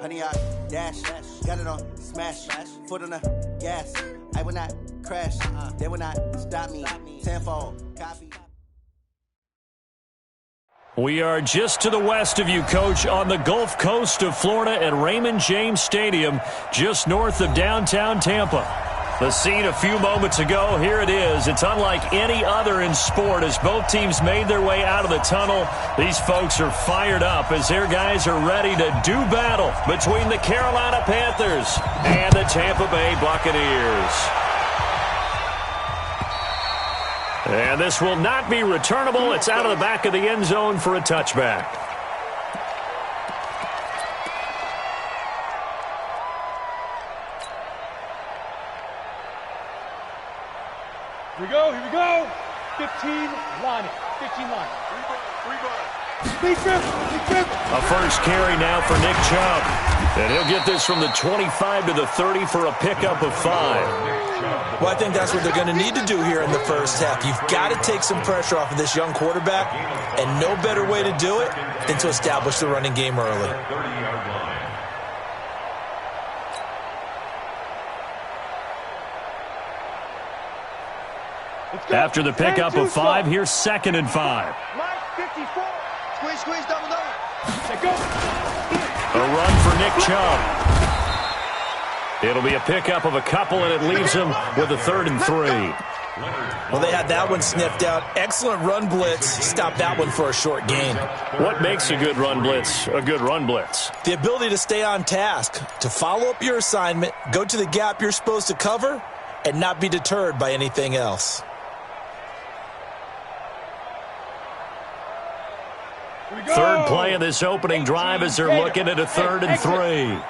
Honey, I dash, got it on, smash, foot on the gas. I will not crash, they will not stop me. Tenfold, copy. We are just to the west of you, Coach, on the Gulf Coast of Florida at Raymond James Stadium, just north of downtown Tampa. The scene a few moments ago, here it is. It's unlike any other in sport as both teams made their way out of the tunnel. These folks are fired up as their guys are ready to do battle between the Carolina Panthers and the Tampa Bay Buccaneers. And this will not be returnable. It's out of the back of the end zone for a touchback. Here we go. 15 line. 15 line. A first carry now for Nick Chubb. And he'll get this from the 25 to the 30 for a pickup of 5. Well, I think that's what they're going to need to do here in the first half. You've got to take some pressure off of this young quarterback, and no better way to do it than to establish the running game early. After the pickup of 5, here's 2nd and 5. Squeeze, double. Go. A run for Nick Chubb. It'll be a pickup of a couple, and it leaves him with a 3rd and 3. Well, they had that one sniffed out. Excellent run blitz. Stop that one for a short gain. What makes a good run blitz a good run blitz? The ability to stay on task, to follow up your assignment, go to the gap you're supposed to cover, and not be deterred by anything else. Third play of this opening drive as they're looking at a 3rd and 3. I'm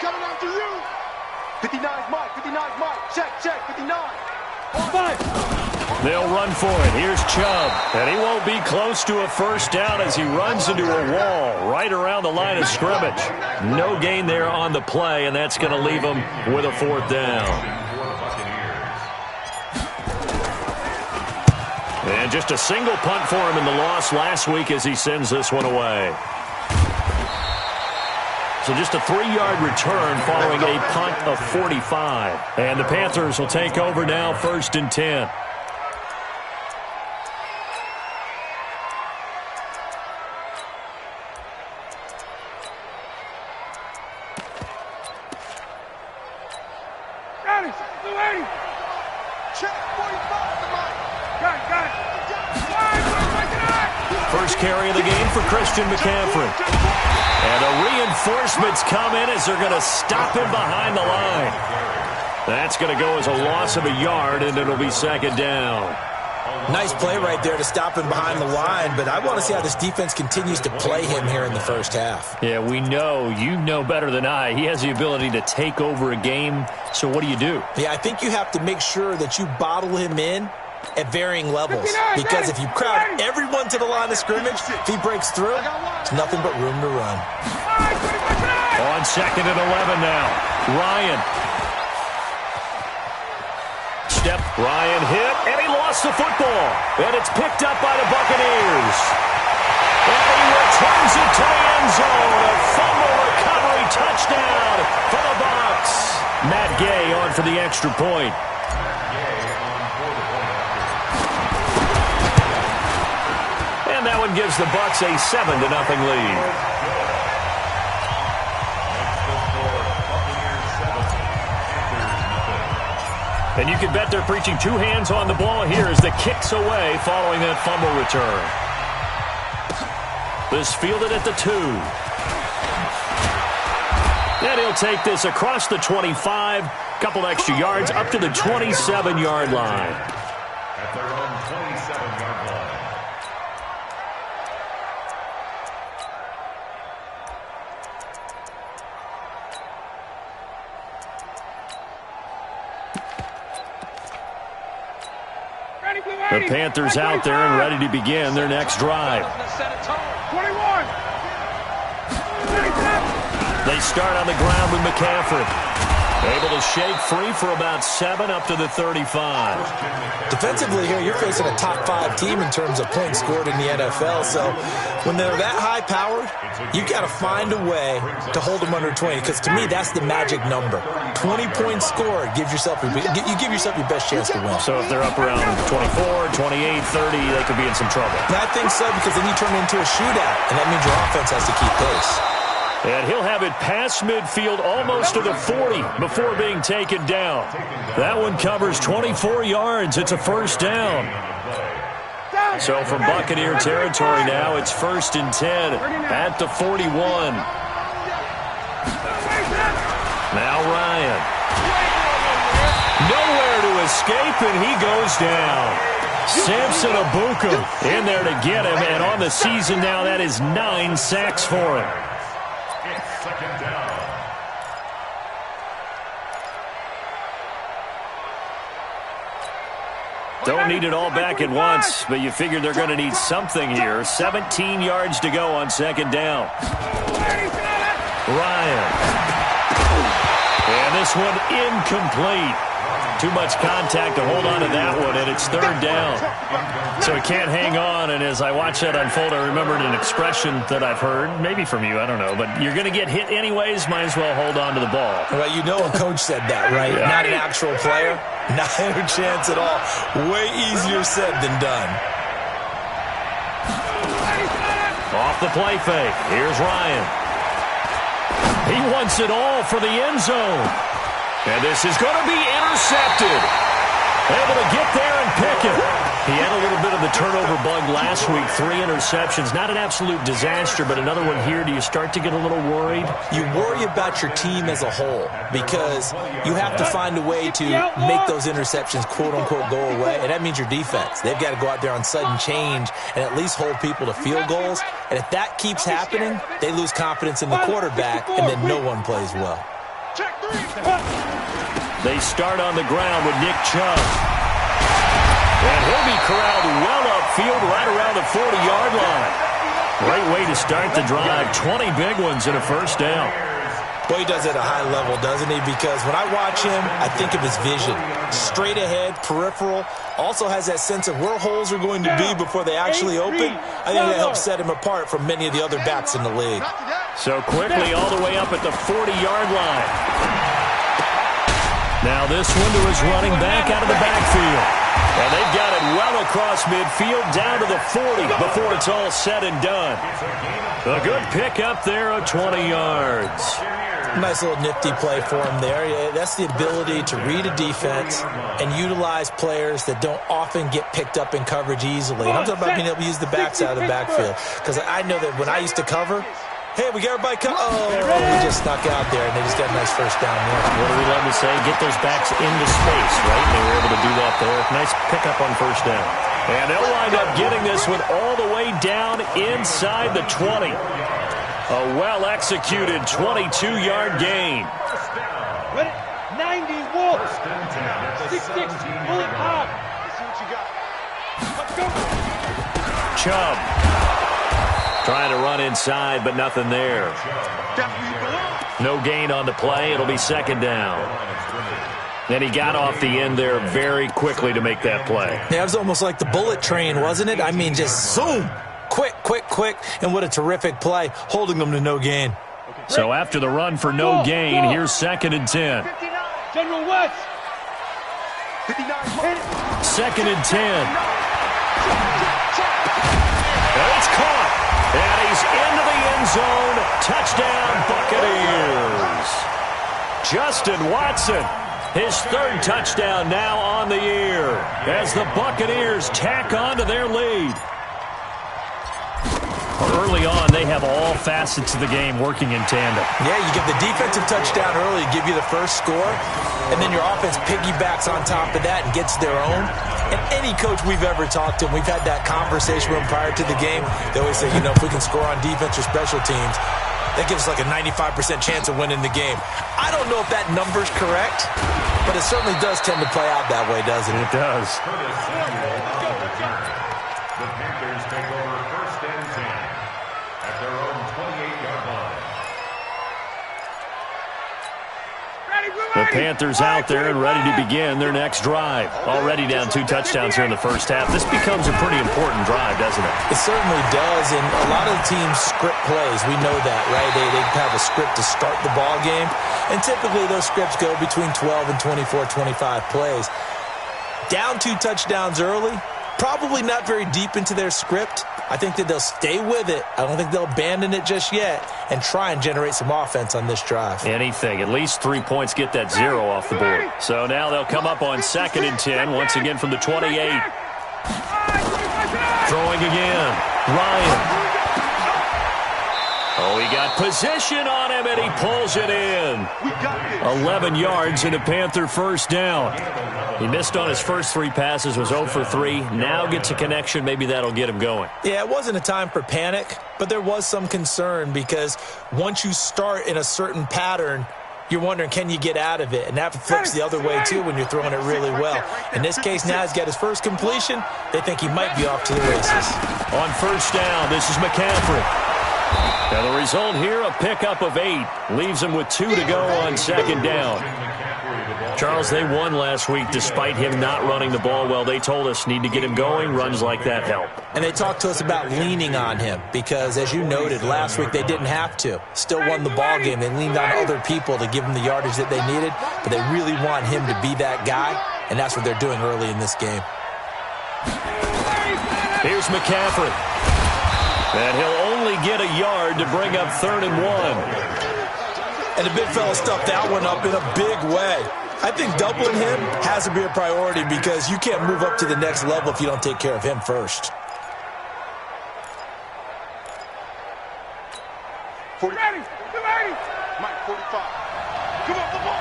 coming after you. 59's Mike. Check. 59. 5. They'll run for it. Here's Chubb. And he won't be close to a first down as he runs into a wall right around the line of scrimmage. No gain there on the play, and that's going to leave him with a 4th down. And just a single punt for him in the loss last week as he sends this one away. So just a 3-yard return following a punt of 45. And the Panthers will take over now, 1st and 10. First carry of the game for Christian McCaffrey. And a reinforcement's come in as they're going to stop him behind the line. That's going to go as a loss of a yard, and it'll be 2nd down. Nice play right there to stop him behind the line, but I want to see how this defense continues to play him here in the first half. Yeah, we know. You know better than I. He has the ability to take over a game, so what do you do? Yeah, I think you have to make sure that you bottle him in at varying levels, because if you crowd everyone to the line of scrimmage, if he breaks through, it's nothing but room to run. On 2nd and 11 now. Ryan. Ryan hit, and he lost the football. And it's picked up by the Buccaneers. And he returns it to the end zone. A fumble recovery touchdown for the Bucs. Matt Gay on for the extra point. And that one gives the Bucs a 7-0 lead. And you can bet they're preaching 2 hands on the ball here as the kick's away following that fumble return. This fielded at the 2. And he'll take this across the 25, couple extra yards up to the 27-yard line. At their own 27-yard line. The Panthers out there and ready to begin their next drive. 21. They start on the ground with McCaffrey. Able to shake free for about 7 up to the 35. Defensively here, you're facing a top 5 team in terms of points scored in the NFL. So when they're that high-powered, you got to find a way to hold them under 20. Because to me, that's the magic number. 20 points scored gives yourself you give yourself your best chance to win. So if they're up around 24, 28, 30, they could be in some trouble. And I think so, because then you turn it into a shootout, and that means your offense has to keep pace. And he'll have it past midfield almost to the 40 before being taken down. That one covers 24 yards. It's a first down. So from Buccaneer territory now, it's 1st and 10 at the 41. Now Ryan. Nowhere to escape, and he goes down. Samson Abuka in there to get him, and on the season now, that is 9 sacks for him. Second down. Don't need it all back at once, but you figure they're going to need something here. 17 yards to go on 2nd down. Ryan. And this one incomplete. Too much contact to hold on to that one, and it's 3rd down. So he can't hang on, and as I watch that unfold, I remembered an expression that I've heard, maybe from you, I don't know, but you're going to get hit anyways, might as well hold on to the ball. Well, you know a coach said that, right? Yeah. Not an actual player. Not a chance at all. Way easier said than done. Off the play fake. Here's Ryan. He wants it all for the end zone. And this is going to be intercepted. Able to get there and pick it. He had a little bit of the turnover bug last week. 3 interceptions. Not an absolute disaster, but another one here. Do you start to get a little worried? You worry about your team as a whole because you have to find a way to make those interceptions, quote-unquote, go away. And that means your defense. They've got to go out there on sudden change and at least hold people to field goals. And if that keeps happening, they lose confidence in the quarterback, and then no one plays well. They start on the ground with Nick Chubb. And he'll be corralled well upfield right around the 40-yard line. Great way to start the drive. 20 big ones and a first down. Boy, he does it at a high level, doesn't he? Because when I watch him, I think of his vision. Straight ahead, peripheral. Also has that sense of where holes are going to be before they actually open. I think that helps set him apart from many of the other backs in the league. So quickly all the way up at the 40-yard line. Now this one to his running back out of the backfield. And they've got it well across midfield down to the 40 before it's all said and done. A good pick up there of 20 yards. Nice little nifty play for him there. Yeah, that's the ability to read a defense and utilize players that don't often get picked up in coverage easily. And I'm talking about being able to use the backs out of the backfield. Because I know that when I used to cover, hey, we got everybody come. Oh, we just snuck out there, and they just got a nice first down there. What do we love to say? Get those backs into space, right? They were able to do that there. Nice pickup on first down. And they'll wind up getting this one all the way down inside the 20. A well-executed 22-yard gain. Ready? 90 Wolf. 6-6. Pull it hard. Let's see what you got. Let's go. Chubb. Trying to run inside, but nothing there. No gain on the play. It'll be 2nd down. And he got off the end there very quickly to make that play. Yeah, it was almost like the bullet train, wasn't it? I mean, just zoom. Quick, quick, quick. And what a terrific play, holding them to no gain. So after the run for no gain, here's 2nd and 10. General West. 2nd and 10. And it's caught. And he's into the end zone. Touchdown, Buccaneers. Justin Watson, his 3rd touchdown now on the year as the Buccaneers tack on to their lead. Early on, they have all facets of the game working in tandem. Yeah, you get the defensive touchdown early, give you the first score, and then your offense piggybacks on top of that and gets their own. And any coach we've ever talked to, we've had that conversation with them prior to the game. They always say, if we can score on defense or special teams, that gives us like a 95% chance of winning the game. I don't know if that number's correct, but it certainly does tend to play out that way, doesn't it? It does. The Panthers take over 1st and 10 at their own 28-yard line. The Panthers out there and ready to begin their next drive. Already down 2 touchdowns here in the first half. This becomes a pretty important drive, doesn't it? It certainly does, and a lot of the teams script plays. We know that, right? They have a script to start the ball game, and typically those scripts go between 12 and 24, 25 plays. Down 2 touchdowns early, probably not very deep into their script. I think that they'll stay with it. I don't think they'll abandon it just yet and try and generate some offense on this drive. Anything. At least 3 points, get that 0 off the board. So now they'll come up on 2nd and 10, once again from the 28. Throwing again. Ryan. Oh, he got position on him, and he pulls it in. 11 yards and a Panther first down. He missed on his first 3 passes, was 0 for 3. Now gets a connection. Maybe that'll get him going. Yeah, it wasn't a time for panic, but there was some concern because once you start in a certain pattern, you're wondering, can you get out of it? And that flips the other way, too, when you're throwing it really well. In this case, now he's got his first completion. They think he might be off to the races. On first down, this is McCaffrey. Now the result here, a pickup of 8. Leaves him with 2 to go on 2nd down. Charles, they won last week despite him not running the ball well. They told us need to get him going. Runs like that help. And they talked to us about leaning on him because, as you noted, last week they didn't have to. Still won the ball game. They leaned on other people to give them the yardage that they needed, but they really want him to be that guy, and that's what they're doing early in this game. Here's McCaffrey. And he'll only get a yard to bring up 3rd and 1. And the big fella stuffed that one up in a big way. I think doubling him has to be a priority because you can't move up to the next level if you don't take care of him first. 40. Mike, 45. Come on, come on.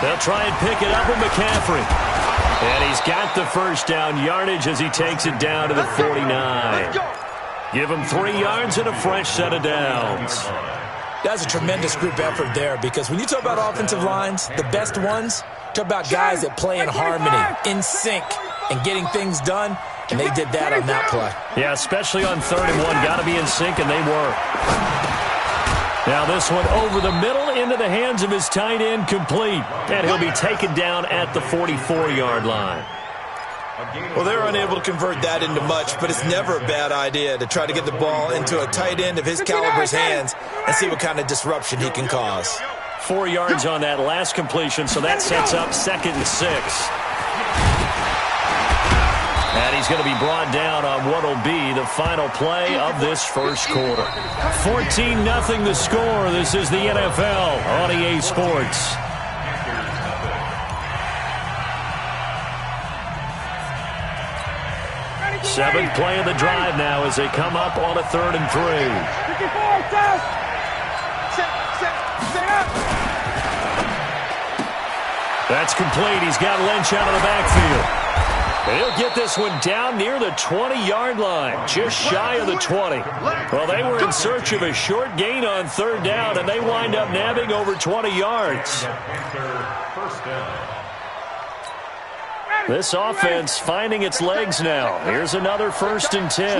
They'll try and pick it up with McCaffrey. And he's got the first down yardage as he takes it down to the 49. Give him 3 yards and a fresh set of downs. That's a tremendous group effort there because when you talk about offensive lines, the best ones, talk about guys that play in harmony, in sync, and getting things done, and they did that on that play. Yeah, especially on 3rd and 1. Got to be in sync, and they were. Now this one over the middle into the hands of his tight end, complete. And he'll be taken down at the 44-yard line. Well, they're unable to convert that into much, but it's never a bad idea to try to get the ball into a tight end of his caliber's hands and see what kind of disruption he can cause. 4 yards on that last completion, so that sets up 2nd and 6. And he's going to be brought down on what will be the final play of this first quarter. 14-0 the score. This is the NFL on EA Sports. Seventh play of the drive now as they come up on a 3rd and 3. That's complete. He's got Lynch out of the backfield. And he'll get this one down near the 20-yard line, just shy of the 20. Well, they were in search of a short gain on 3rd down, and they wind up nabbing over 20 yards. This offense finding its legs now. Here's another 1st and 10.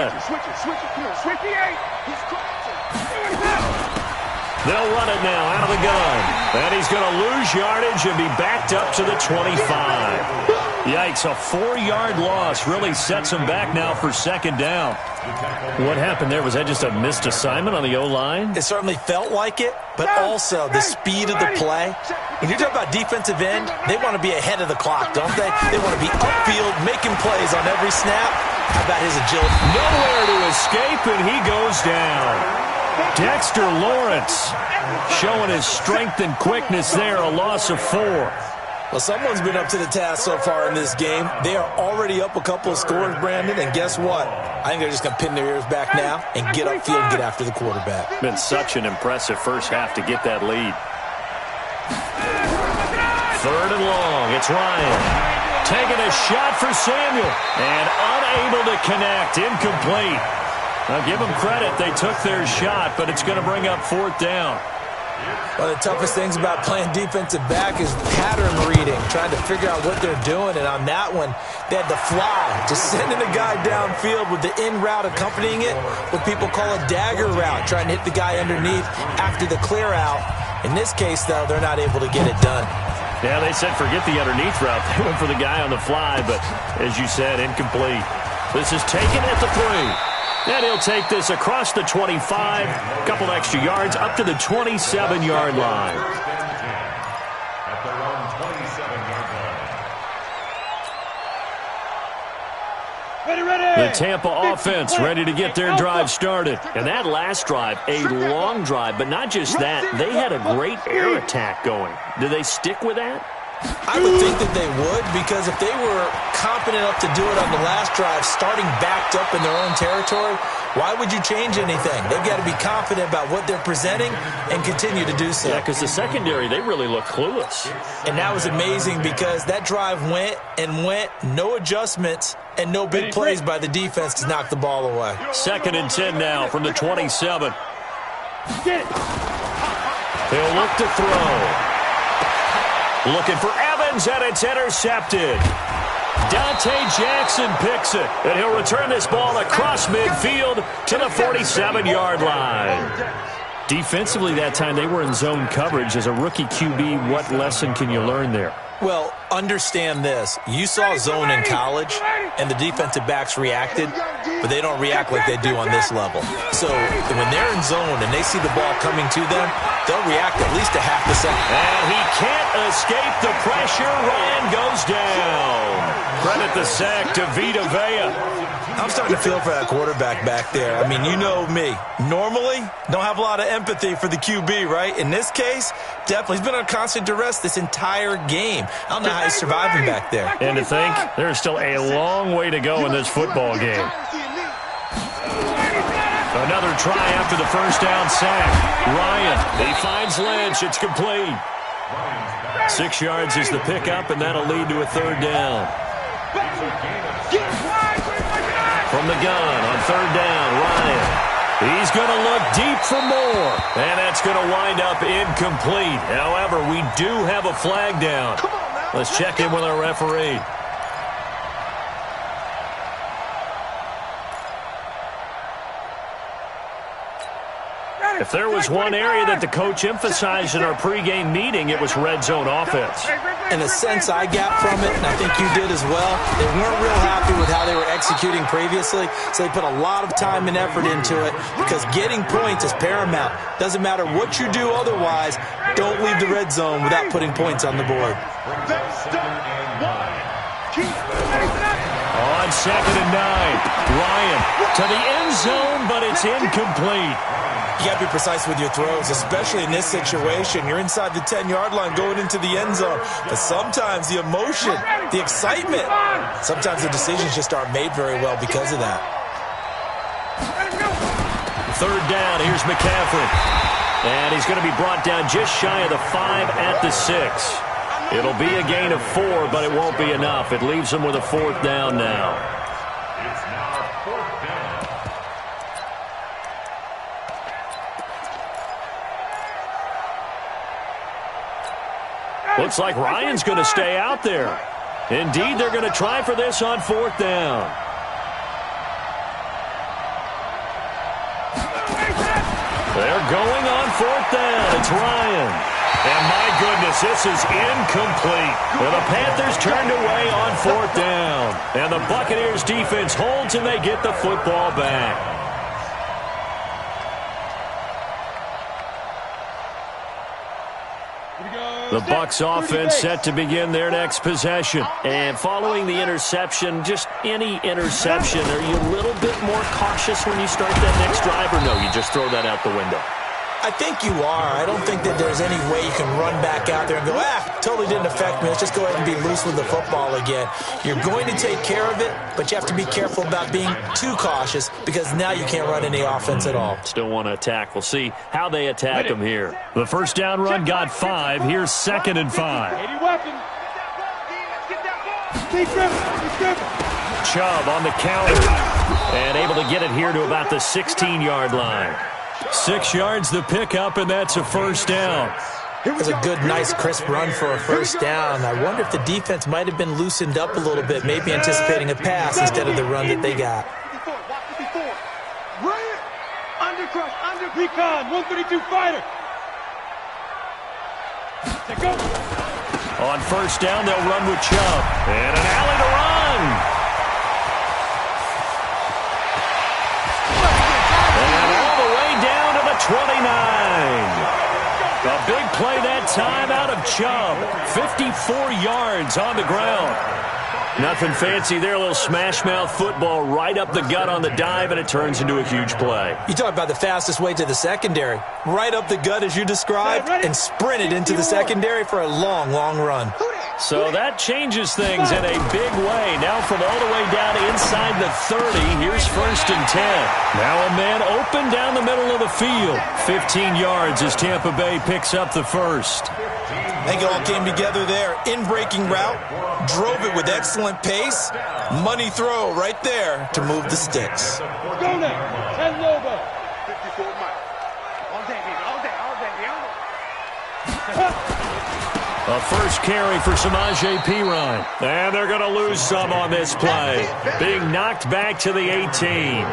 They'll run it now out of the gun. And he's going to lose yardage and be backed up to the 25. Yikes, a 4-yard loss really sets him back now for 2nd down. What happened there? Was that just a missed assignment on the O-line? It certainly felt like it, but also the speed of the play. When you talk about defensive end, they want to be ahead of the clock, don't they? They want to be upfield, making plays on every snap. How about his agility? Nowhere to escape, and he goes down. Dexter Lawrence showing his strength and quickness there, a loss of 4. Well, someone's been up to the task so far in this game. They are already up a couple of scores, Brandon, and guess what? I think they're just going to pin their ears back now and get upfield and get after the quarterback. Been such an impressive first half to get that lead. 3rd and long. It's Ryan. Taking a shot for Samuel. And unable to connect. Incomplete. Now, give them credit. They took their shot, but it's going to bring up 4th down. One of the toughest things about playing defensive back is pattern reading, trying to figure out what they're doing. And on that one, they had to fly, just sending a guy downfield with the in route accompanying it, what people call a dagger route, trying to hit the guy underneath after the clear out. In this case, though, they're not able to get it done. Yeah, they said forget the underneath route. They went for the guy on the fly, but as you said, incomplete. This is taken at the 3. And he'll take this across the 25, a couple extra yards, up to the 27-yard line. At their own 27-yard line. Ready. The Tampa offense ready to get their drive started. And that last drive, a long drive, but not just that. They had a great air attack going. Do they stick with that? I would think that they would, because if they were confident enough to do it on the last drive, starting backed up in their own territory, why would you change anything? They've got to be confident about what they're presenting and continue to do so. Yeah, because the secondary, they really look clueless. And that was amazing because that drive went, no adjustments, and no big plays by the defense to knock the ball away. 2nd and 10 now from the 27. Get it. He'll look to throw. Looking for Evans, and it's intercepted. Dante Jackson picks it, and he'll return this ball across midfield to the 47-yard line. Defensively that time, they were in zone coverage. As a rookie QB, what lesson can you learn there? Well, understand this. You saw zone in college, and the defensive backs reacted, but they don't react like they do on this level. So when they're in zone and they see the ball coming to them, they'll react at least a half a second. And he can't escape the pressure. Ryan goes down. Credit the sack to Vita Vea. I'm starting to feel for that quarterback back there. I mean, you know me. Normally, don't have a lot of empathy for the QB, right? In this case, definitely. He's been on constant duress this entire game. I don't know how he's surviving back there. And to think, there's still a long way to go in this football game. Another try after the first down sack. Ryan, he finds Lynch. It's complete. 6 yards is the pickup, and that'll lead to a 3rd down. From the gun on 3rd down, Ryan. He's going to look deep for more, and that's going to wind up incomplete. However, we do have a flag down. Let's check in with our referee. If there was one area that the coach emphasized in our pregame meeting, it was red zone offense. In a sense, I got from it, and I think you did as well, they weren't real happy with how they were executing previously, so they put a lot of time and effort into it because getting points is paramount. Doesn't matter what you do otherwise, don't leave the red zone without putting points on the board. On 2nd and 9, Ryan to the end zone, but it's incomplete. You got to be precise with your throws, especially in this situation. You're inside the 10-yard line going into the end zone. But sometimes the emotion, the excitement, sometimes the decisions just aren't made very well because of that. 3rd down, here's McCaffrey. And he's going to be brought down just shy of the 5 at the 6. It'll be a gain of 4, but it won't be enough. It leaves him with a 4th down now. It's now 4th down. Looks like Ryan's going to stay out there. Indeed, they're going to try for this on 4th down. They're going on 4th down. It's Ryan. And my goodness, this is incomplete. Well, the Panthers turned away on 4th down. And the Buccaneers defense holds and they get the football back. The Bucs offense set to begin their next possession. And following the interception, just any interception, are you a little bit more cautious when you start that next drive, or no, you just throw that out the window? I think you are. I don't think that there's any way you can run back out there and go, totally didn't affect me. Let's just go ahead and be loose with the football again. You're going to take care of it, but you have to be careful about being too cautious because now you can't run any offense at all. Still want to attack. We'll see how they attack them here. The first down run got 5. Here's 2nd and 5. Chubb on the counter and able to get it here to about the 16-yard line. 6 yards the pickup, and that's a first down. It was a good, nice, crisp run for a first down. I wonder if the defense might have been loosened up a little bit, maybe anticipating a pass instead of the run that they got. Under recon, 132 fighter. Go. On first down, they'll run with Chubb. And an alley to run. And all the way down to the 29. A big play that time out of Chubb. 54 yards on the ground. Nothing fancy there. A little smash-mouth football right up the gut on the dive, and it turns into a huge play. You talk about the fastest way to the secondary. Right up the gut, as you described, and sprinted into the secondary for a long, long run. So that changes things in a big way. Now from all the way down inside the 30, here's 1st and 10. Now a man open down the middle of the field. 15 yards as Tampa Bay picks up the first. I think it all came together there. In-breaking route, drove it with excellent pace. Money throw right there to move the sticks. Go now, 10 Lobo. 54 miles. All day. A first carry for Samaje Perine. And they're going to lose some on this play. Being knocked back to the 18.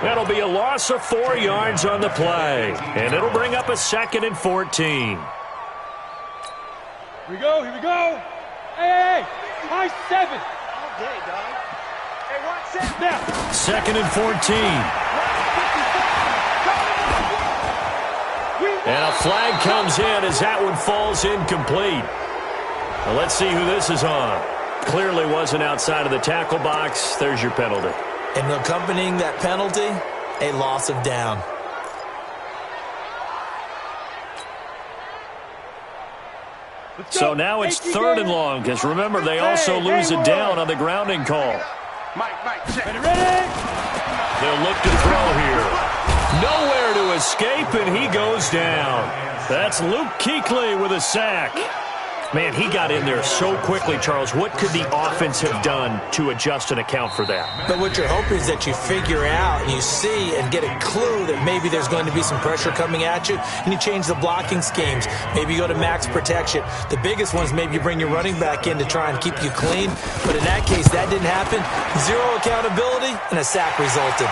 That'll be a loss of 4 yards on the play. And it'll bring up a 2nd and 14. Here we go. Hey, high 7. All day, dog. Hey, watch that now. 2nd and 14. And a flag comes in as that one falls incomplete. Well, let's see who this is on. Clearly wasn't outside of the tackle box. There's your penalty. And accompanying that penalty, a loss of down. So now it's 3rd and long, because remember, they also lose a down on the grounding call. Ready? They'll look to throw here. Nowhere to escape, and he goes down. That's Luke Kuechly with a sack. Man, he got in there so quickly, Charles. What could the offense have done to adjust and account for that? But what you're hoping is that you figure out, you see, and get a clue that maybe there's going to be some pressure coming at you, and you change the blocking schemes. Maybe you go to max protection. The biggest ones, maybe you bring your running back in to try and keep you clean. But in that case, that didn't happen. Zero accountability, and a sack resulted.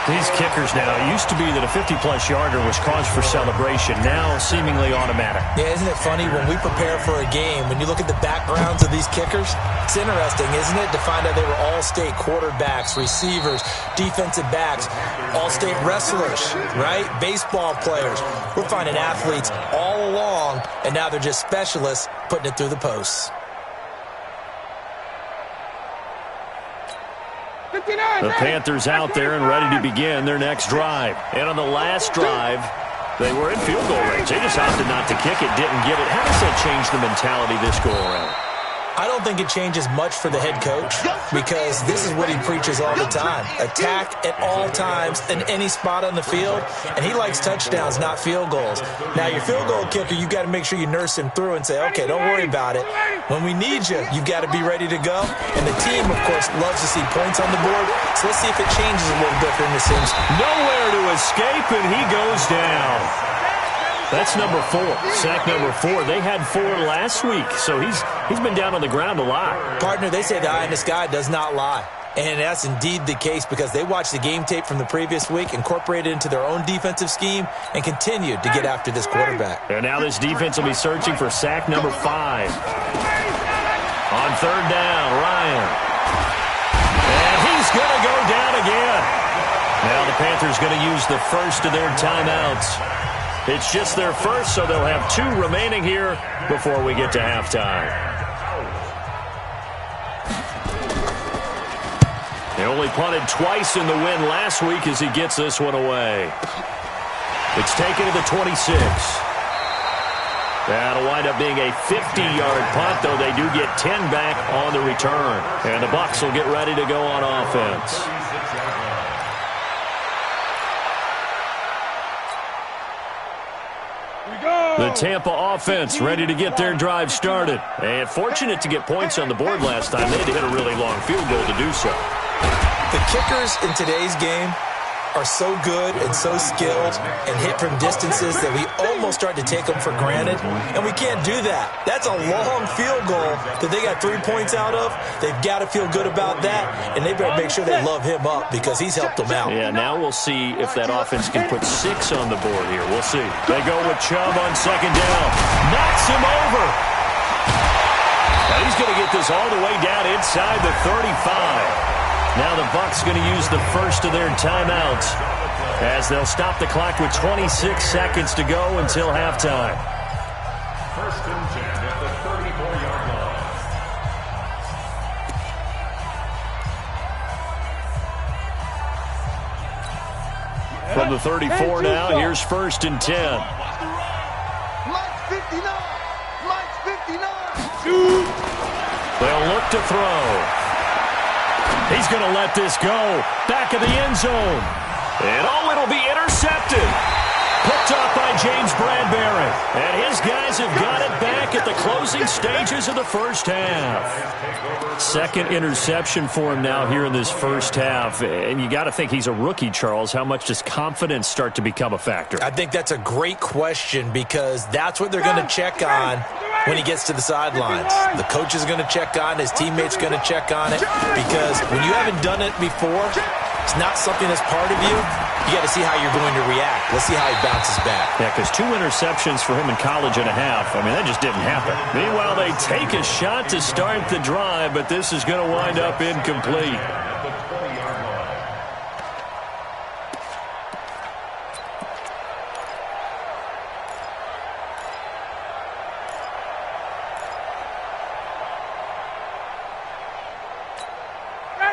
These kickers now, it used to be that a 50-plus yarder was cause for celebration. Now, seemingly automatic. Yeah, isn't it funny when we prepare for a game, when you look at the backgrounds of these kickers, it's interesting, isn't it, to find out they were all-state quarterbacks, receivers, defensive backs, all-state wrestlers, right? Baseball players. We're finding athletes all along, and now they're just specialists putting it through the posts. The Panthers out there and ready to begin their next drive. And on the last drive, they were in field goal range. They just opted not to kick it, didn't get it. How does that change the mentality this go-around? I don't think it changes much for the head coach because this is what he preaches all the time. Attack at all times in any spot on the field, and he likes touchdowns, not field goals. Now, your field goal kicker, you've got to make sure you nurse him through and say, okay, don't worry about it. When we need you, you've got to be ready to go. And the team, of course, loves to see points on the board, so let's see if it changes a little bit for him, it seems. Nowhere to escape, and he goes down. That's number 4. Sack number 4. They had 4 last week, so he's been down on the ground a lot. Partner, they say the eye in the sky does not lie. And that's indeed the case because they watched the game tape from the previous week, incorporated it into their own defensive scheme, and continued to get after this quarterback. And now this defense will be searching for sack number 5. On 3rd down, Ryan. And he's going to go down again. Now the Panthers going to use the first of their timeouts. It's just their first, so they'll have 2 remaining here before we get to halftime. They only punted twice in the win last week as he gets this one away. It's taken to the 26. That'll wind up being a 50-yard punt, though they do get 10 back on the return. And the Bucs will get ready to go on offense. The Tampa offense ready to get their drive started. And fortunate to get points on the board last time. They had to hit a really long field goal to do so. The kickers in today's game are so good and so skilled and hit from distances that we almost start to take them for granted, and we can't do that. That's a long field goal that they got 3 points out of. They've got to feel good about that, and they better make sure they love him up because he's helped them out. Yeah, now we'll see if that offense can put 6 on the board here. We'll see. They go with Chubb on second down. Knocks him over. Now he's going to get this all the way down inside the 35. Now the Bucs going to use the first of their timeouts as they'll stop the clock with 26 seconds to go until halftime. First and 10 at the 34-yard line. From the 34 now, here's first and 10. Mike's 59. Mike's 59. They'll look to throw. He's going to let this go. Back of the end zone. And it'll be intercepted. Picked off by James Bradbury. And his guys have got it back at the closing stages of the first half. Second interception for him now here in this first half. And you got to think he's a rookie, Charles. How much does confidence start to become a factor? I think that's a great question because that's what they're going to check on when he gets to the sidelines. The coach is going to check on, his teammates going to check on it, because when you haven't done it before, it's not something that's part of you. You got to see how you're going to react. Let's see how he bounces back. Yeah, because 2 interceptions for him in college and a half. I mean, that just didn't happen. Meanwhile, they take a shot to start the drive, but this is going to wind up incomplete.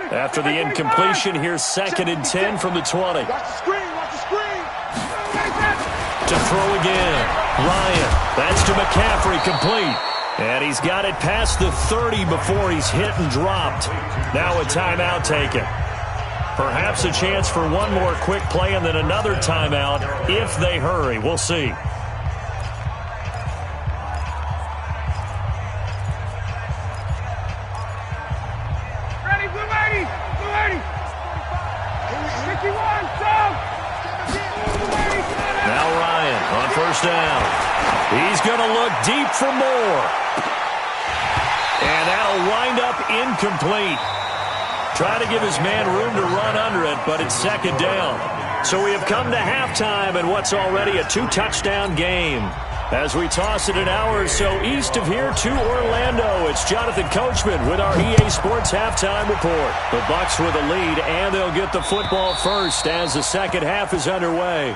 After the incompletion, here's second and 10 from the 20. Watch the screen. Watch the screen. To throw again. Ryan. That's to McCaffrey, complete. And he's got it past the 30 before he's hit and dropped. Now a timeout taken. Perhaps a chance for one more quick play and then another timeout if they hurry. We'll see. Now Ryan on first down. He's going to look deep for more. And that'll wind up incomplete. Try to give his man room to run under it, but it's second down. So we have come to halftime in what's already a 2-touchdown game. As we toss it an hour or so east of here to Orlando, it's Jonathan Coachman with our EA Sports Halftime Report. The Bucs with a lead, and they'll get the football first as the second half is underway.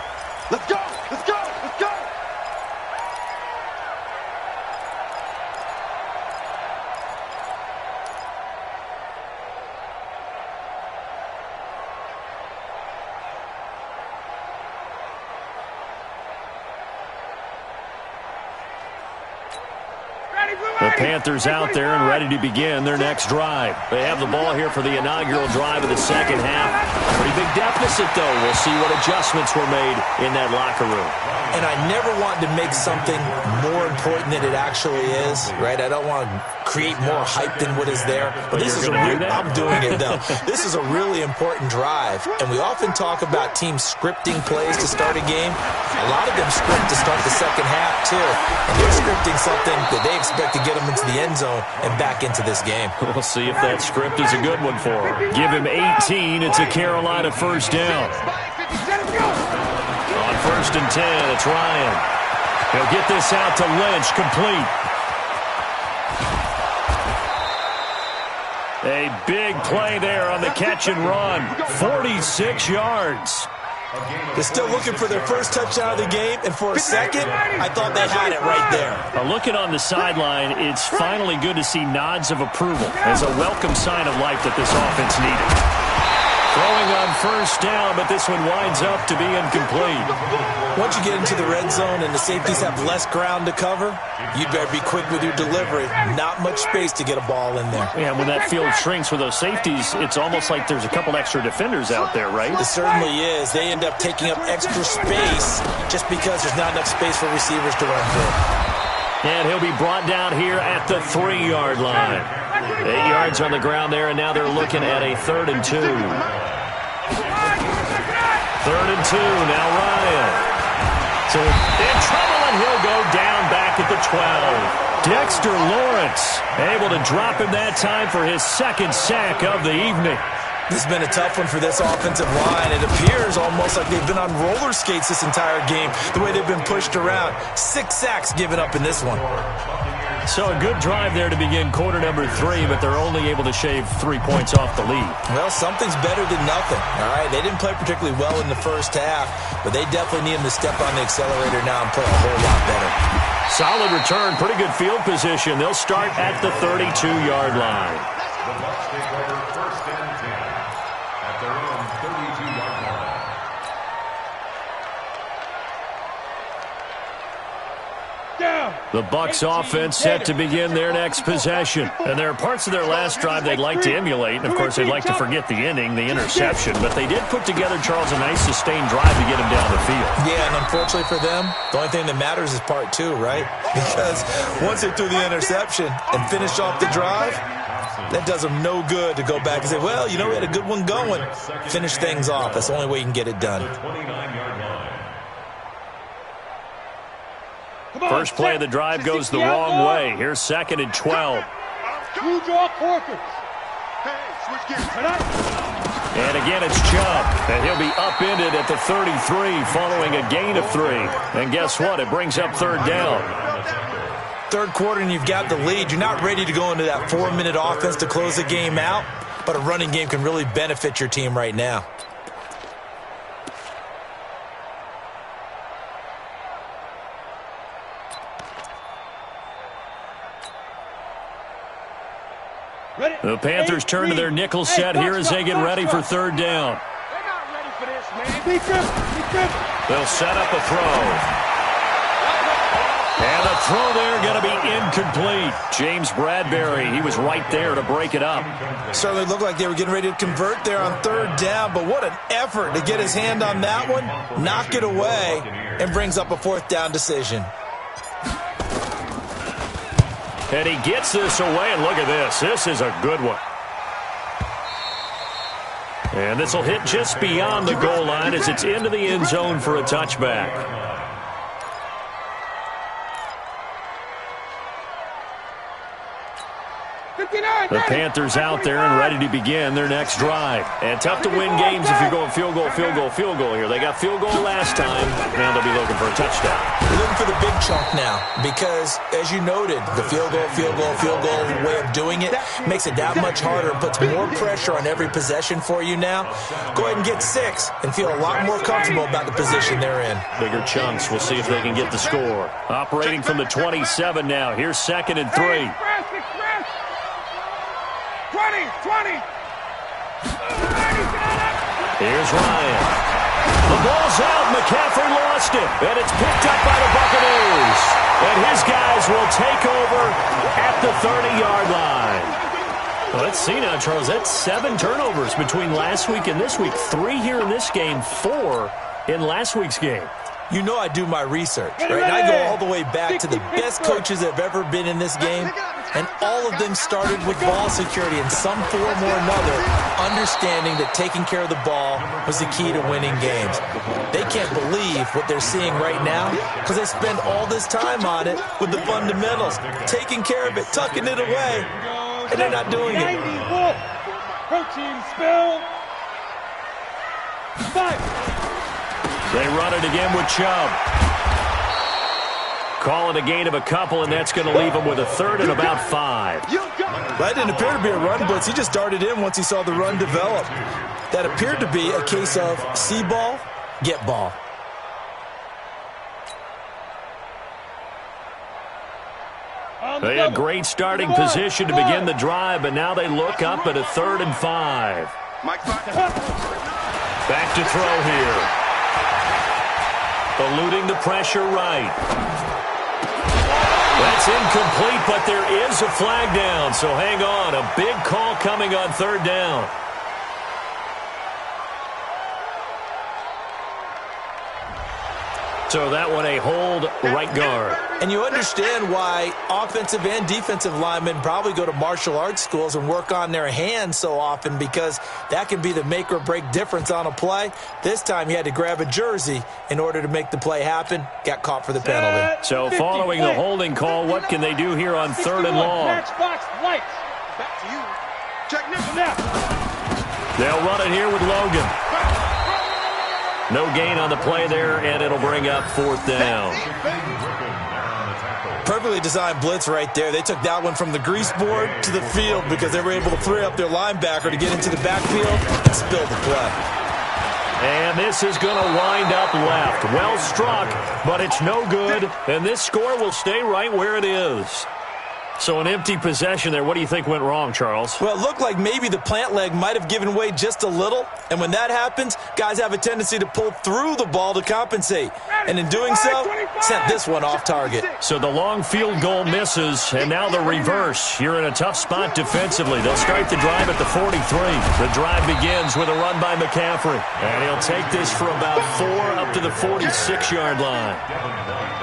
Let's go. Let's go. Let's go. The Panthers out there and ready to begin their next drive. They have the ball here for the inaugural drive of the second half. Pretty big deficit, though. We'll see what adjustments were made in that locker room. And I never want to make something more important than it actually is, right? I don't want to create more hype than what is there. But this is I'm doing it, though. This is a really important drive. And we often talk about teams scripting plays to start a game. A lot of them script to start the second half, too. And they're scripting something that they expect to get them into the end zone and back into this game. We'll see if that script is a good one for him. Give him 18. It's a Carolina first down. On first and 10, it's Ryan. He'll get this out to Lynch, complete. A big play there on the catch and run. 46 yards. They're still looking for their first touchdown of the game, and for a second, I thought they had it right there. Looking on the sideline, it's finally good to see nods of approval as a welcome sign of life that this offense needed. Throwing on first down, but this one winds up to be incomplete. Once you get into the red zone and the safeties have less ground to cover, you'd better be quick with your delivery. Not much space to get a ball in there. Yeah, when that field shrinks with those safeties, it's almost like there's a couple extra defenders out there, right? It certainly is. They end up taking up extra space just because there's not enough space for receivers to run through. And he'll be brought down here at the 3-yard line. 8 yards on the ground there, and now they're looking at a 3rd and 2. 3rd and 2. Now Ryan. So in trouble, and he'll go down back at the 12. Dexter Lawrence able to drop him that time for his 2nd sack of the evening. This has been a tough one for this offensive line. It appears almost like they've been on roller skates this entire game, the way they've been pushed around. 6 sacks given up in this one. So a good drive there to begin quarter number 3, but they're only able to shave 3 points off the lead. Well, something's better than nothing, all right? They didn't play particularly well in the first half, but they definitely need them to step on the accelerator now and play a whole lot better. Solid return, pretty good field position. They'll start at the 32-yard line. The Bucs take over 1st and 10 at their own 32-yard line. The Bucs offense set to begin their next possession. And there are parts of their last drive they'd like to emulate. And, of course, they'd like to forget the ending, the interception. But they did put together, Charles, a nice sustained drive to get him down the field. Yeah, and unfortunately for them, the only thing that matters is part 2, right? Because once they threw the interception and finished off the drive, that does them no good to go back and say, well, you know, we had a good one going. Finish things off. That's the only way you can get it done. First play of the drive goes the wrong way. Here's 2nd and 12. You draw quarters. And again, it's Chubb. And he'll be upended at the 33 following a gain of 3. And guess what? It brings up 3rd down. 3rd quarter and you've got the lead. You're not ready to go into that 4-minute offense to close the game out, but a running game can really benefit your team right now. The Panthers turn to their nickel set here as they get ready for 3rd down. They're not ready for this, man. They'll set up a throw. And the throw there going to be incomplete. James Bradbury, he was right there to break it up. Certainly looked like they were getting ready to convert there on 3rd down, but what an effort to get his hand on that one, knock it away, and brings up a 4th down decision. And he gets this away, and look at this. This is a good one. And this will hit just beyond the goal line as it's into the end zone for a touchback. The Panthers out there and ready to begin their next drive. And tough to win games if you're going field goal, field goal, field goal here. They got field goal last time. Now they'll be looking for a touchdown. They're looking for the big chunk now because, as you noted, the field goal way of doing it makes it that much harder and puts more pressure on every possession for you now. Go ahead and get 6 and feel a lot more comfortable about the position they're in. Bigger chunks. We'll see if they can get the score. Operating from the 27 now. Here's 2nd and 3. 20. Here's Ryan. The ball's out. McCaffrey lost it. And it's picked up by the Buccaneers. And his guys will take over at the 30-yard line. Well, let's see now, Charles. That's 7 turnovers between last week and this week. 3 here in this game, 4 in last week's game. You know I do my research, right? And I go all the way back to the best coaches that have ever been in this game, and all of them started with ball security in some form or another, understanding that taking care of the ball was the key to winning games. They can't believe what they're seeing right now because they spend all this time on it with the fundamentals, taking care of it, tucking it away, and they're not doing it. Protein spill. 5. They run it again with Chubb. Call it a gain of a couple, and that's going to leave them with a 3rd and about 5. That didn't appear to be a run blitz. He just darted in once he saw the run develop. That appeared to be a case of see ball, get ball. They had great starting position to begin the drive, but now they look up at a 3rd and 5. Back to throw here. Eluding the pressure right. That's incomplete, but there is a flag down, so hang on. A big call coming on 3rd down. So that one a hold right guard. And you understand why offensive and defensive linemen probably go to martial arts schools and work on their hands so often, because that can be the make or break difference on a play. This time he had to grab a jersey in order to make the play happen. Got caught for the penalty. So following the holding call, what can they do here on 3rd and long? Matchbox lights. Back to you. Check now. They'll run it here with Logan. No gain on the play there, and it'll bring up 4th down. Perfectly designed blitz right there. They took that one from the grease board to the field because they were able to free up their linebacker to get into the backfield and spill the play. And this is going to wind up left. Well struck, but it's no good, and this score will stay right where it is. So an empty possession there. What do you think went wrong, Charles? Well, it looked like maybe the plant leg might have given way just a little. And when that happens, guys have a tendency to pull through the ball to compensate. And in doing so, sent this one off target. So the long field goal misses, and now the reverse. You're in a tough spot defensively. They'll start the drive at the 43. The drive begins with a run by McCaffrey. And he'll take this for about 4 up to the 46-yard line.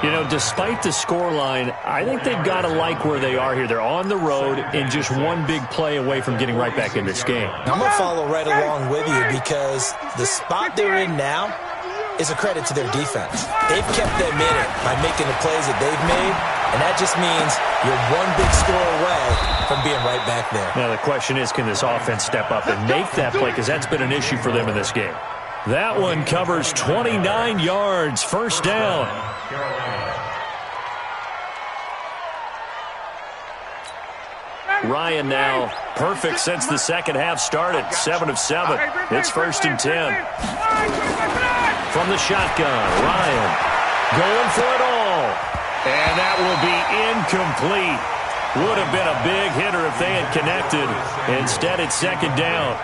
You know, despite the scoreline, I think they've got to like where they are here. They're on the road and just one big play away from getting right back in this game. I'm going to follow right along with you because the spot they're in now is a credit to their defense. They've kept them in it by making the plays that they've made, and that just means you're one big score away from being right back there. Now the question is, can this offense step up and make that play, because that's been an issue for them in this game. That one covers 29 yards, 1st down. Ryan now perfect since the second half started. 7 of 7. It's 1st and 10. From the shotgun, Ryan going for it all. And that will be incomplete. Would have been a big hitter if they had connected. Instead, it's 2nd down.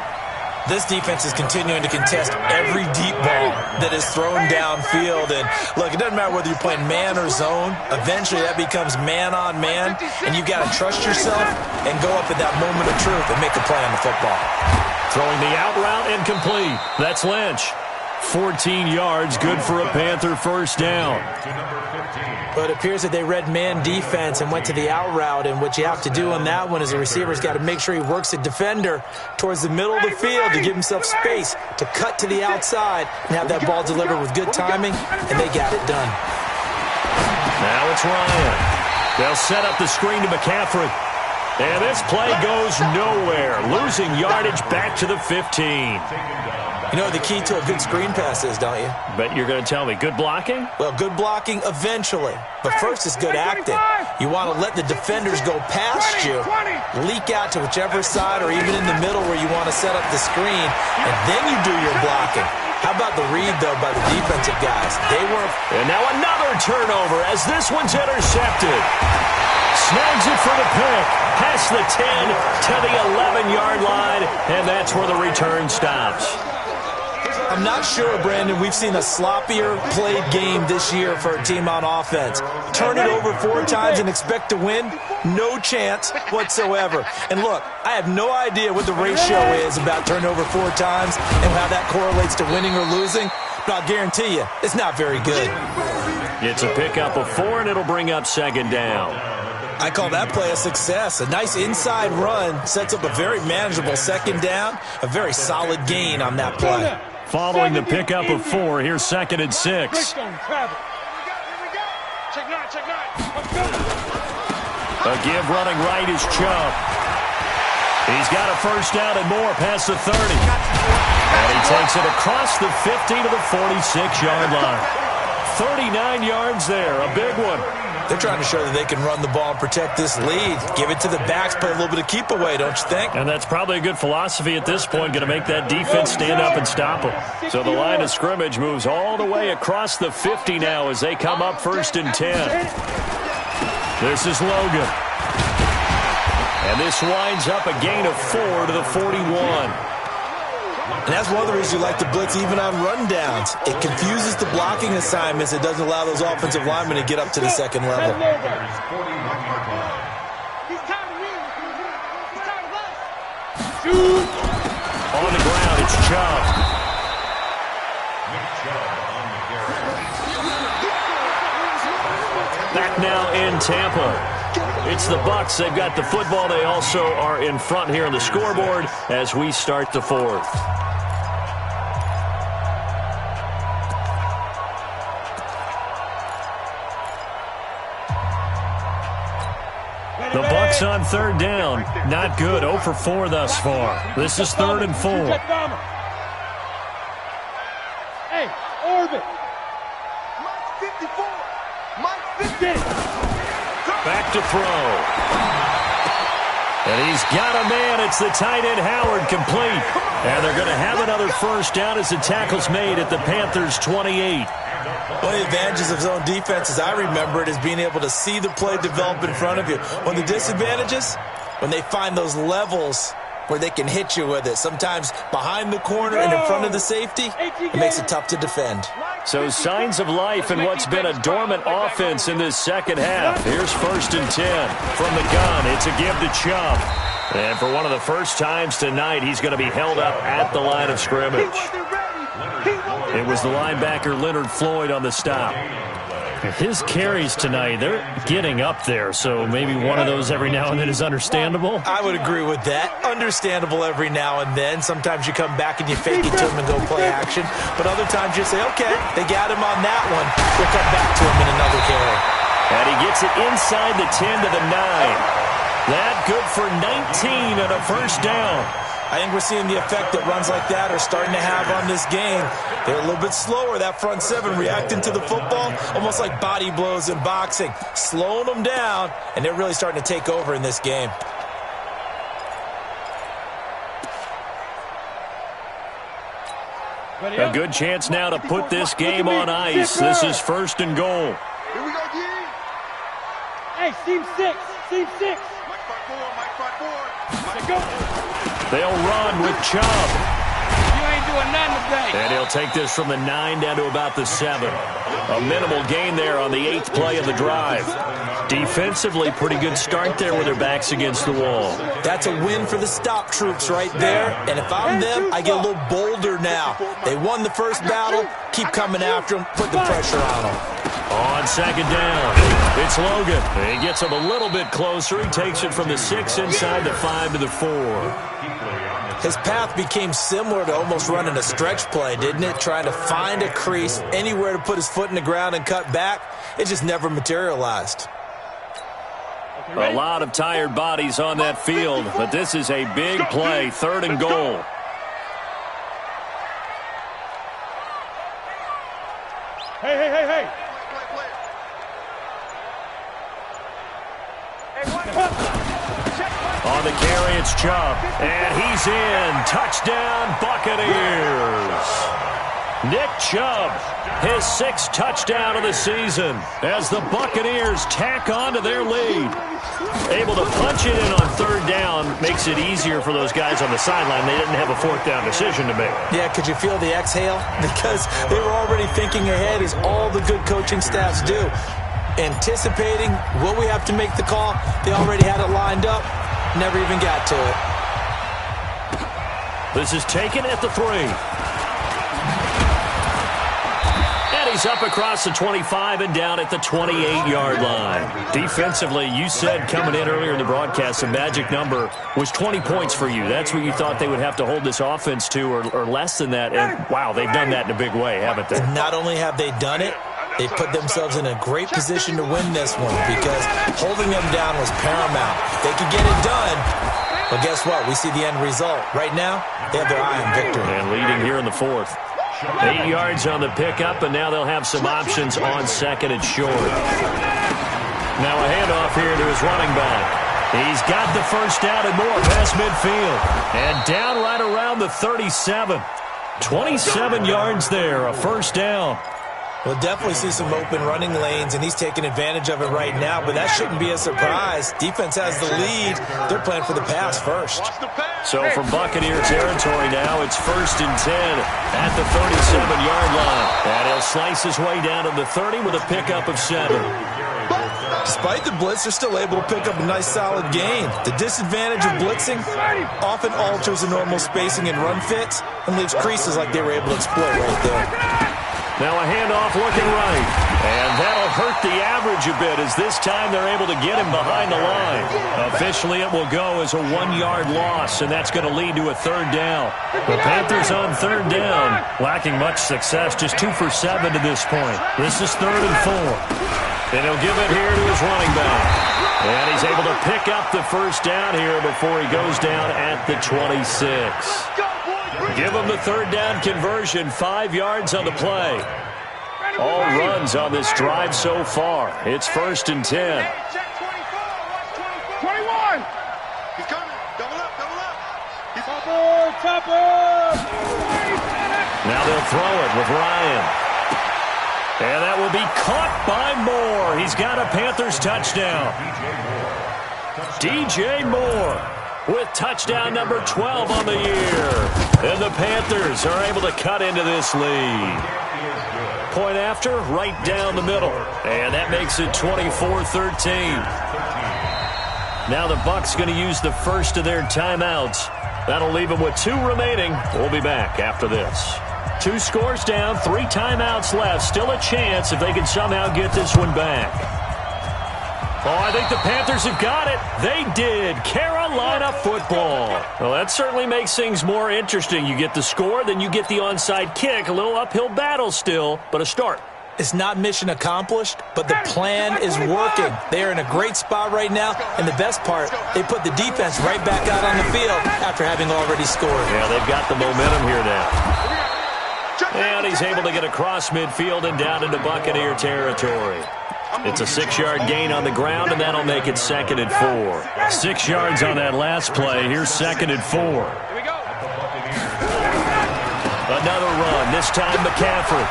This defense is continuing to contest every deep ball that is thrown downfield. And, look, it doesn't matter whether you're playing man or zone. Eventually, that becomes man-on-man, and you've got to trust yourself and go up at that moment of truth and make a play on the football. Throwing the out route incomplete. That's Lynch. 14 yards, good for a Panther 1st down. But it appears that they read man defense and went to the out route, and what you have to do on that one is the receiver's got to make sure he works the defender towards the middle of the field to give himself space to cut to the outside and have that ball delivered with good timing, and they got it done. Now it's Ryan. They'll set up the screen to McCaffrey. And this play goes nowhere, losing yardage back to the 15. You know what the key to a good screen pass is, don't you? Bet you're going to tell me. Good blocking? Well, good blocking eventually. But first is good acting. You want to let the defenders go past you, leak out to whichever side or even in the middle where you want to set up the screen, and then you do your blocking. How about the read, though, by the defensive guys? They were... And now another turnover as this one's intercepted. Snags it for the pick. Past the 10 to the 11-yard line, and that's where the return stops. I'm not sure, Brandon, we've seen a sloppier played game this year for a team on offense. Turn it over 4 times and expect to win? No chance whatsoever. And look, I have no idea what the ratio is about turnover 4 times and how that correlates to winning or losing, but I'll guarantee you, it's not very good. It's a pickup of 4, and it'll bring up 2nd down. I call that play a success. A nice inside run sets up a very manageable 2nd down, a very solid gain on that play. Following the pickup of 4, here's 2nd and 6. Check 9. A give running right is Chubb. He's got a 1st down and more past the 30. And he takes it across the 50 to the 46-yard line. 39 yards there, a big one. They're trying to show that they can run the ball and protect this lead. Give it to the backs, play a little bit of keep away, don't you think? And that's probably a good philosophy at this point, going to make that defense stand up and stop them. So the line of scrimmage moves all the way across the 50 now as they come up 1st and 10. This is Logan. And this winds up a gain of 4 to the 41. And that's one of the reasons you like to blitz even on rundowns. It confuses the blocking assignments. It doesn't allow those offensive linemen to get up to the 2nd level. On the ground, it's Chubb. Back now in Tampa. It's the Bucs. They've got the football. They also are in front here on the scoreboard as we start the fourth. The Bucs on third down. Not good. 0 for 4 thus far. This is 3rd and 4. Hey, Orbit. Mike 54. Mike 50. Back to throw. And he's got a man. It's the tight end Howard, complete. And they're going to have another first down as the tackle's made at the Panthers' 28. One of the advantages of zone defense, as I remember it, is being able to see the play develop in front of you. One of the disadvantages, when they find those levels where they can hit you with it, sometimes behind the corner and in front of the safety, it makes it tough to defend. So signs of life in what's been a dormant offense in this second half. Here's 1st and 10 from the gun. It's a give to Chubb. And for one of the first times tonight, he's going to be held up at the line of scrimmage. It was the linebacker Leonard Floyd on the stop. His carries tonight, they're getting up there, so maybe one of those every now and then is understandable. I would agree with that. Understandable every now and then. Sometimes you come back and you fake it to him and go play action. But other times you say, okay, they got him on that one. We'll come back to him in another carry. And he gets it inside the 10 to the 9. That good for 19 and a first down. I think we're seeing the effect that runs like that are starting to have on this game. They're a little bit slower, that front seven, reacting to the football, almost like body blows in boxing, slowing them down, and they're really starting to take over in this game. A good chance now to put this game on ice. This is 1st and goal. Here we go, D. Hey, seam 6. Seam 6. Mike 5-4. Go. They'll run with Chubb. You ain't doing nothing today. And he'll take this from the 9 down to about the 7. A minimal gain there on the 8th play of the drive. Defensively, pretty good start there with their backs against the wall. That's a win for the stop troops right there. And if I'm them, I get a little bolder now. They won the first battle. Keep coming after them. Put the pressure on them. On 2nd down, it's Logan. He gets him a little bit closer. He takes it from the 6 inside the 5 to the 4. His path became similar to almost running a stretch play, didn't it? Trying to find a crease, anywhere to put his foot in the ground and cut back. It just never materialized. A lot of tired bodies on that field, but this is a big play, 3rd and goal. Hey. On the carry, it's Chubb, and he's in. Touchdown, Buccaneers. Nick Chubb, his 6th touchdown of the season as the Buccaneers tack on to their lead. Able to punch it in on 3rd down makes it easier for those guys on the sideline. They didn't have a 4th down decision to make. Yeah, could you feel the exhale? Because they were already thinking ahead, as all the good coaching staffs do. Anticipating, will we have to make the call? They already had it lined up. Never even got to it. This is taken at the 3. And he's up across the 25 and down at the 28-yard line. Defensively, you said coming in earlier in the broadcast, the magic number was 20 points for you. That's what you thought they would have to hold this offense to, or less than that. And, wow, they've done that in a big way, haven't they? Not only have they done it, they put themselves in a great position to win this one, because holding them down was paramount. They could get it done, but guess what? We see the end result. Right now, they have their eye on victory. And leading here in the 4th. 8 yards on the pickup, and now they'll have some options on 2nd and short. Now a handoff here to his running back. He's got the first down and more past midfield. And down right around the 37. 27 yards there, a first down. We'll definitely see some open running lanes, and he's taking advantage of it right now, but that shouldn't be a surprise. Defense has the lead. They're playing for the pass first. So from Buccaneer territory now, it's 1st and 10 at the 37-yard line. And he'll slice his way down to the 30 with a pickup of 7. Despite the blitz, they're still able to pick up a nice solid gain. The disadvantage of blitzing often alters the normal spacing and run fits and leaves creases like they were able to exploit right there. Now a handoff looking right. And that'll hurt the average a bit as this time they're able to get him behind the line. Officially, it will go as a 1-yard loss, and that's going to lead to a third down. The Panthers on third down, lacking much success, just 2 for 7 to this point. This is 3rd and 4. And he'll give it here to his running back. And he's able to pick up the first down here before he goes down at the 26. Give him the third down conversion, 5 yards on the play. All runs on this drive so far. It's 1st and 10. 21. He's coming. Double up. He's Topper. Now they'll throw it with Ryan. And that will be caught by Moore. He's got a Panthers touchdown. DJ Moore with touchdown number 12 on the year. And the Panthers are able to cut into this lead. Point after, right down the middle. And that makes it 24-13. Now the Bucs going to use the first of their timeouts. That'll leave them with 2 remaining. We'll be back after this. 2 scores down, 3 timeouts left. Still a chance if they can somehow get this one back. Oh, I think the Panthers have got it. They did. Carolina football. Well, that certainly makes things more interesting. You get the score, then you get the onside kick. A little uphill battle still, but a start. It's not mission accomplished, but the plan is working. They are in a great spot right now, and the best part, they put the defense right back out on the field after having already scored. Yeah, they've got the momentum here now. And he's able to get across midfield and down into Buccaneer territory. It's a 6-yard gain on the ground, and that'll make it 2nd and 4. 6 yards on that last play. Here's 2nd and 4. Another run, this time McCaffrey.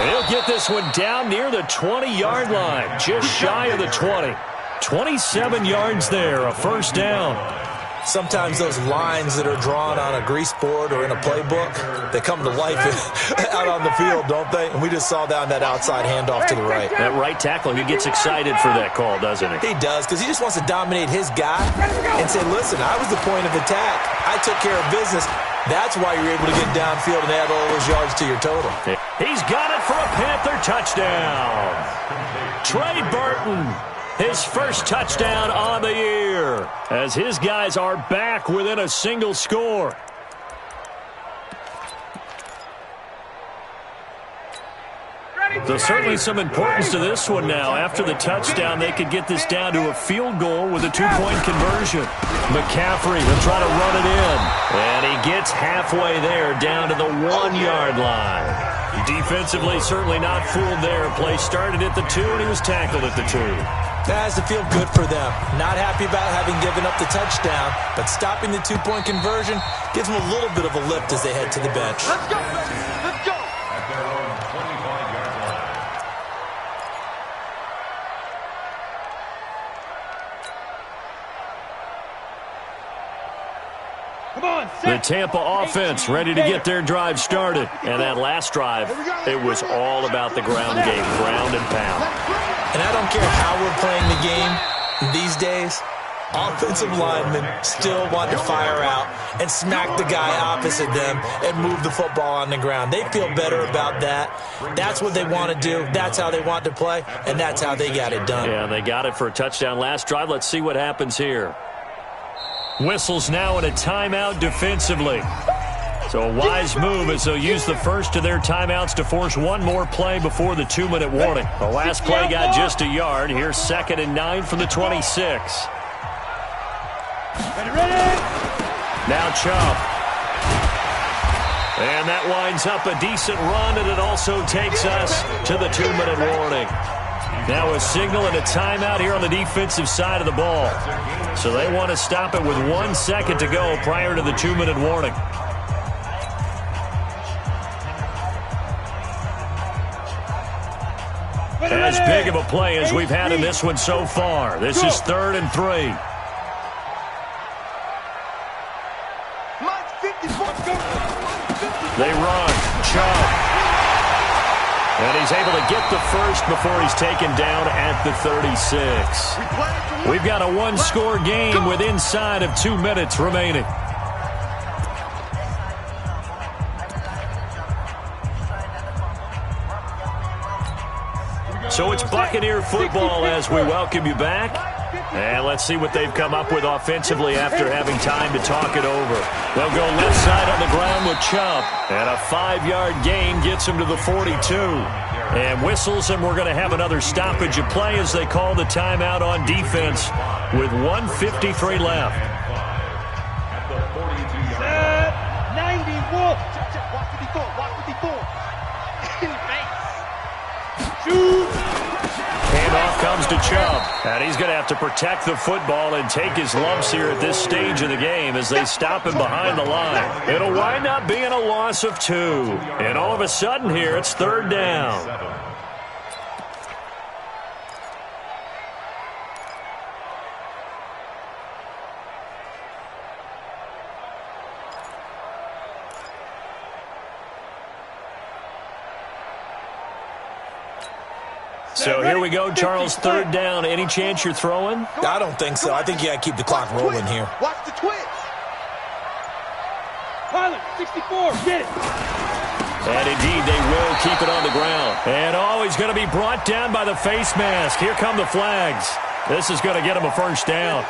He'll get this one down near the 20-yard line, just shy of the 20. 27 yards there, a first down. Sometimes those lines that are drawn on a grease board or in a playbook, they come to life out on the field, don't they? And we just saw down that outside handoff to the right. That right tackle, he gets excited for that call, doesn't he? He does, because he just wants to dominate his guy and say, listen, I was the point of attack. I took care of business. That's why you're able to get downfield and add all those yards to your total. He's got it for a Panther touchdown. Trey Burton. His first touchdown on the year as his guys are back within a single score. So certainly some importance to this one now. After the touchdown, they could get this down to a field goal with a 2-point conversion. McCaffrey will try to run it in. And he gets halfway there down to the 1-yard line. Defensively, certainly not fooled there. Play started at the 2, and he was tackled at the 2. That has to feel good for them. Not happy about having given up the touchdown, but stopping the 2-point conversion gives them a little bit of a lift as they head to the bench. Let's go. Let's go. At their own 25-yard line. Come on, The Tampa offense ready to get their drive started. And that last drive, it was all about the ground game, ground and pound. And I don't care how we're playing the game these days, offensive linemen still want to fire out and smack the guy opposite them and move the football on the ground. They feel better about that. That's what they want to do. That's how they want to play, and that's how they got it done. Yeah, they got it for a touchdown last drive. Let's see what happens here. Whistles now in a timeout defensively. So a wise move as they'll use the first of their timeouts to force one more play before the 2-minute warning. The last play got just a yard. Here's 2nd and 9 from the 26. Now Chubb. And that winds up a decent run, and it also takes us to the 2-minute warning. Now a signal and a timeout here on the defensive side of the ball. So they want to stop it with 1 second to go prior to the 2-minute warning. As big of a play as we've had in this one so far. This is 3rd and 3. They run. Chubb. And he's able to get the first before he's taken down at the 36. We've got a 1-score game with inside of 2 minutes remaining. So it's Buccaneer football as we welcome you back. And let's see what they've come up with offensively after having time to talk it over. They'll go left side on the ground with Chubb. And a 5-yard gain gets him to the 42. And whistles, and we're going to have another stoppage of play as they call the timeout on defense with 1:53 left. Set 90 Wolf. Watch 54. Watch 54. Shoot. Handoff comes to Chubb. And he's going to have to protect the football and take his lumps here at this stage of the game as they stop him behind the line. It'll wind up being a loss of 2. And all of a sudden here, it's 3rd down. So here we go, Charles, 3rd down. Any chance you're throwing? I don't think so. I think you got to keep the clock rolling here. Watch the twitch. Pilot, 64, get it. And indeed, they will keep it on the ground. And he's going to be brought down by the face mask. Here come the flags. This is going to get him a 1st down.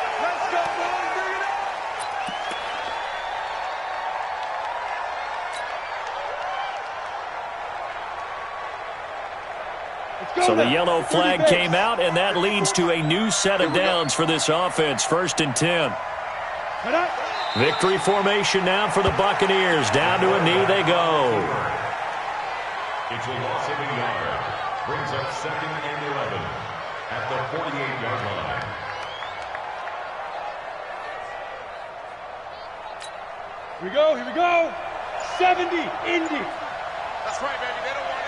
So the yellow flag came out, and that leads to a new set of downs for this offense. 1st and 10. Victory formation now for the Buccaneers. Down to a knee they go. It's a loss of a yard. Brings up 2nd and 11 at the 48-yard line. Here we go. 70, Indy. That's right, baby. They don't want it.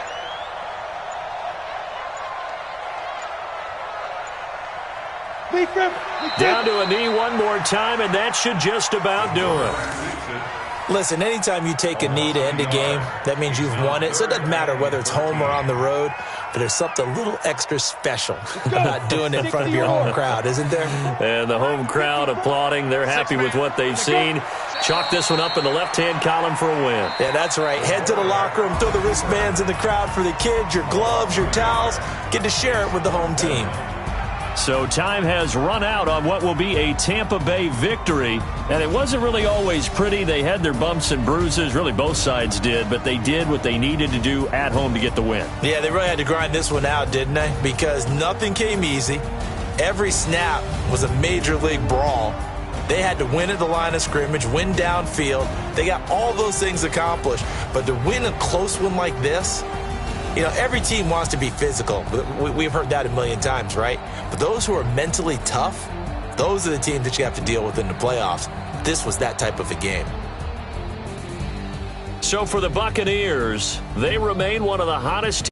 Down to a knee one more time, and that should just about do it. Listen, anytime you take a knee to end a game, that means you've won it. So it doesn't matter whether it's home or on the road, but there's something a little extra special about doing it in front of your home crowd, isn't there? And the home crowd applauding. They're happy with what they've seen. Chalk this one up in the left-hand column for a win. Yeah, that's right. Head to the locker room, throw the wristbands in the crowd for the kids, your gloves, your towels. Get to share it with the home team. So time has run out on what will be a Tampa Bay victory. And it wasn't really always pretty. They had their bumps and bruises. Really, both sides did. But they did what they needed to do at home to get the win. Yeah, they really had to grind this one out, didn't they? Because nothing came easy. Every snap was a major league brawl. They had to win at the line of scrimmage, win downfield. They got all those things accomplished. But to win a close one like this, you know, every team wants to be physical. We've heard that a million times, right? But those who are mentally tough, those are the teams that you have to deal with in the playoffs. This was that type of a game. So for the Buccaneers, they remain one of the hottest